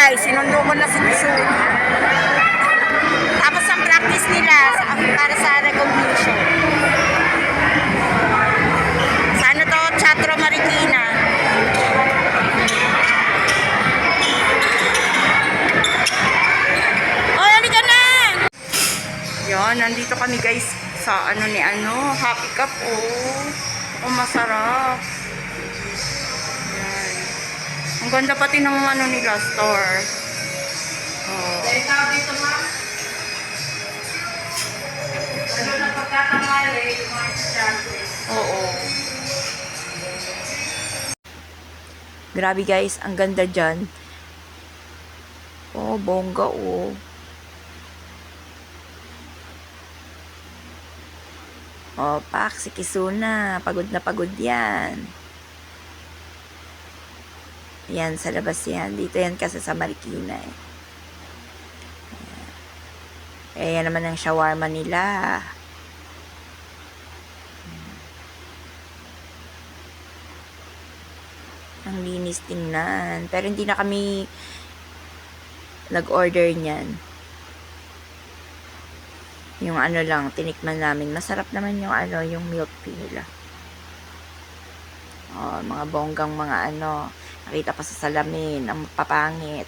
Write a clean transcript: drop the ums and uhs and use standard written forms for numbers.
guys, sinundo ko na si Kisun. Tapos ang practice nila para sa recognition. Sa ano to? Teatro Marikina. Oh, halika na! Yan, nandito kami guys sa Happy Cup. Oh, masarap. Yan. Ang ganda pati ng nila store. Oh. Oo. Grabe guys, ang ganda dyan. Oh, bongga oh. Oh, pak, si Kisuna. Pagod na pagod yan. Yan, sa labas yan. Dito yan kasi sa Marikina eh. Ayan naman ang shawarma nila. Ang linis tingnan. Pero hindi na kami nag-order niyan. Yung lang, tinikman namin. Masarap naman yung yung milk tea nila. Oh, mga bonggang mga nakita pa sa salamin. Ang papangit.